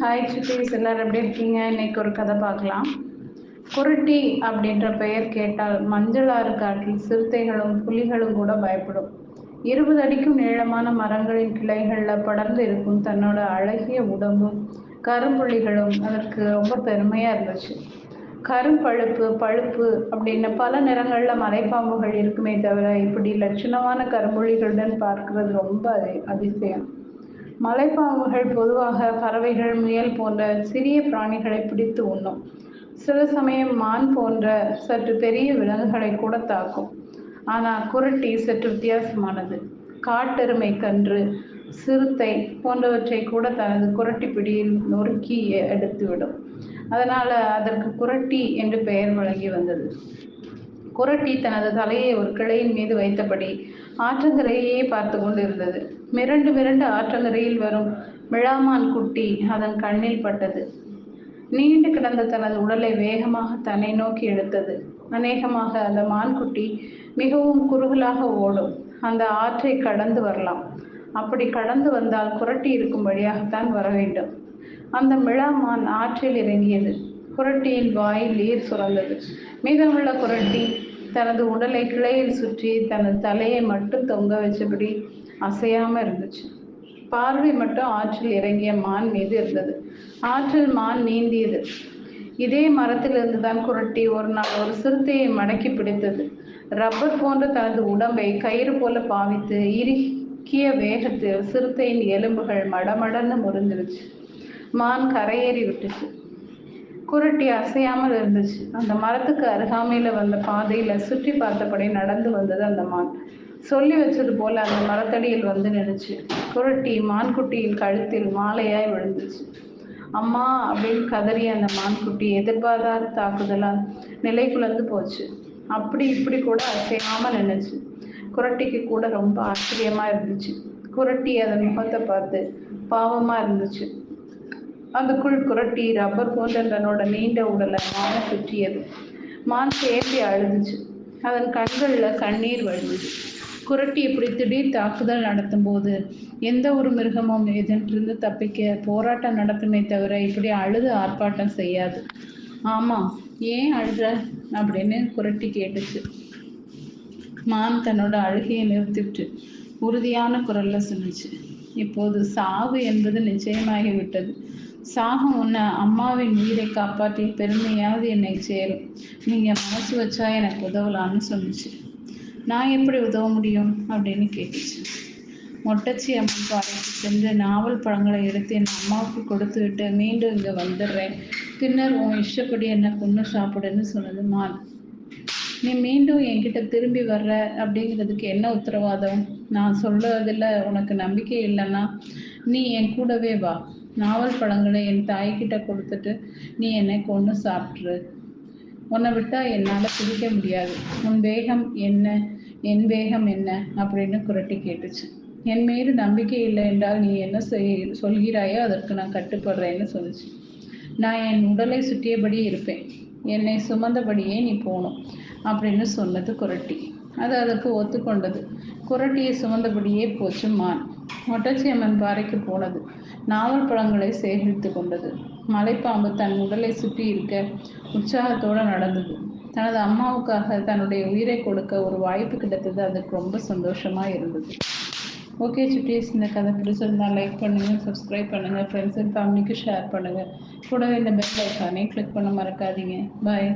Hi சுட்டீஸ், எல்லாரும் எப்படி இருக்கீங்க? இன்னைக்கு ஒரு கதை பார்க்கலாம். குருட்டி அப்படின்ற பெயர் கேட்டால் மஞ்சள் ஆறு காட்டில் சிறுத்தைகளும் புலிகளும் கூட பயப்படும். 20 அடிக்கும் நீளமான மரங்களின் கிளைகளில் படர்ந்து இருக்கும் தன்னோட அழகிய உடம்பும் கரும்புள்ளிகளும் அதற்கு ரொம்ப பெருமையா இருந்துச்சு. கரும்பழுப்பு பழுப்பு அப்படின்னு பல நிறங்களில் மலைப்பாம்புகள் இருக்குமே தவிர இப்படி லட்சணமான கரும்புள்ளிகளுடன் பார்க்கறது ரொம்ப அதிசயம். மலைப்பாம்புகள் பொதுவாக பறவைகள், முயல் போன்ற சிறிய பிராணிகளை பிடித்து உண்ணும். சில சமயம் மான் போன்ற சற்று பெரிய விலங்குகளை கூட தாக்கும். ஆனால் குருட்டி சற்று வித்தியாசமானது. காட்டெருமை, கன்று, சிறுத்தை போன்றவற்றை கூட தனது குரட்டி பிடியில் நொறுக்கி எடுத்துவிடும். அதனால அதற்கு குரட்டி என்று பெயர் வழங்கி வந்தது. குரட்டி தனது தலையை ஒரு கிளையின் மீது வைத்தபடி ஆற்றங்கரையே பார்த்து கொண்டிருந்தது. மிரண்டு மிரண்டு ஆற்றங்கரையில் வரும் மிளாமான் குட்டி அதன் கண்ணில் பட்டது. நீண்டு கிடந்த தனது உடலை வேகமாக தன்னை நோக்கி இழுத்தது. அநேகமாக அந்த மான்குட்டி மிகவும் குறுகலாக ஓடும். அந்த ஆற்றை கடந்து வரலாம். அப்படி கடந்து வந்தால் குரட்டி இருக்கும் வழியாகத்தான் வர வேண்டும். அந்த மிளாமான் ஆற்றில் இறங்கியது. குரட்டியின் வாயில் நீர் சுரந்தது. மீதமுள்ள குரட்டி தனது உடலை கிளையில் சுற்றி தனது தலையை மட்டும் தொங்க வச்சபடி அசையாம இருந்துச்சு. பார்வை மட்டும் ஆற்றில் இறங்கிய மான் மீது இருந்தது. ஆற்றில் மான் நீந்தியது. இதே மரத்திலிருந்து தான் குரட்டி ஒரு நாள் ஒரு சிறுத்தையை மடக்கி பிடித்தது. ரப்பர் போன்ற தனது உடம்பை கயிறு போல பாவித்து இறுக்கிய வேகத்தில் சிறுத்தையின் எலும்புகள் மடமடன்னு முறிஞ்சிருச்சு. மான் கரையேறி விட்டுச்சு. குரட்டி அசையாமல் இருந்துச்சு. அந்த மரத்துக்கு அருகாமையில வந்த பாதையில சுற்றி பார்த்தபடி நடந்து வந்தது அந்த மான். சொல்லி வச்சது போல அந்த மரத்தடியில் வந்து நின்றுச்சு. குரட்டி மான்குட்டியின் கழுத்தில் மாலையாய் விழுந்துச்சு. அம்மா அப்படின்னு கதறிய அந்த மான்குட்டி எதிர்பாராத தாக்குதலால் நிலை குலைந்து போச்சு. அப்படி இப்படி கூட அசையாம நின்றுச்சு. குரட்டிக்கு கூட ரொம்ப ஆச்சரியமா இருந்துச்சு. குரட்டி அதன் முகத்தை பார்த்து பாவமா இருந்துச்சு. அதுக்குள் குரட்டி ரப்பர் போன்ற தன்னோட நீண்ட உடலை மான சுற்றியது. மான் தேம்பி அழுதுச்சு. அதன் கண்களில் கண்ணீர் வழியுது. குரட்டி இப்படி திடீர் தாக்குதல் நடத்தும் போது எந்த ஒரு மிருகமும் இதனிருந்து தப்பிக்க போராட்டம் நடத்துமே தவிர இப்படி அழுது ஆர்ப்பாட்டம் செய்யாது. ஆமா, ஏன் அழுத அப்படின்னு குரட்டி கேட்டுச்சு. மான் தன்னோட அழுகையை நிறுத்திவிட்டு உறுதியான குரல்ல சொன்னிச்சு. இப்போது சாவு என்பது நிச்சயமாகிவிட்டது. சாகும் உன்னை அம்மாவின் உயிரை காப்பாற்றிய பெருமையாவது என்னை சேரும். நீங்க மனசு வச்சா எனக்கு உதவலான்னு சொன்னிச்சு. நான் எப்படி உதவ முடியும் அப்படின்னு கேட்டுச்சு. மொட்டச்சி அம்மன் பாறைக்கு சென்று நாவல் பழங்களை எடுத்து என் அம்மாவுக்கு கொடுத்து விட்டு மீண்டும் இங்கே வந்துடுறேன். பின்னர் உன் இஷ்டப்படி என்னை கொன்று சாப்பிடுன்னு சொன்னது மான். நீ மீண்டும் என்கிட்ட திரும்பி வர்ற அப்படிங்கிறதுக்கு என்ன உத்தரவாதம்? நான் சொல்றதில் உனக்கு நம்பிக்கை இல்லைன்னா நீ என் கூடவே வா. நாவல் பழங்களை என் தாய்கிட்ட கொடுத்துட்டு நீ என்னை கொன்று சாப்பிட்ரு. உன்னை விட்டா என்னால் பிடிக்க முடியாது. உன் வேகம் என்ன, என் வேகம் என்ன அப்படின்னு குரட்டி கேட்டுச்சு. என் மீது நம்பிக்கை இல்லை என்றால் நீ என்ன சொல்கிறாயோ அதற்கு நான் கட்டுப்படுறேன்னு சொல்லிச்சு. நான் என் உடலை சுற்றியபடி இருப்பேன். என்னை சுமந்தபடியே நீ போகணும் அப்படின்னு சொன்னது குரட்டி. அது அதற்கு ஒத்துக்கொண்டது. குரட்டியை சுமந்தபடியே போச்சு மான். மொட்டச்சி அம்மன் பாறைக்கு போனது. நாவல் பழங்களை சேகரித்து கொண்டது. மலைப்பாம்பு தன் உடலை சுற்றி இருக்க உற்சாகத்தோடு நடந்தது. தனது அம்மாவுக்காக தன்னுடைய உயிரை கொடுக்க ஒரு வாய்ப்பு கிடைத்தது. அதுக்கு ரொம்ப சந்தோஷமா இருந்தது. ஓகே சுட்டீஸ், இந்த கதை பிடிச்சிருந்தா லைக் பண்ணுங்கள், சப்ஸ்கிரைப் பண்ணுங்கள், ஃப்ரெண்ட்ஸ் அண்ட் ஃபேமிலிக்கு ஷேர் பண்ணுங்கள். கூடவே இந்த பெல் ஐக்கானே கிளிக் பண்ண மறக்காதீங்க. பாய்.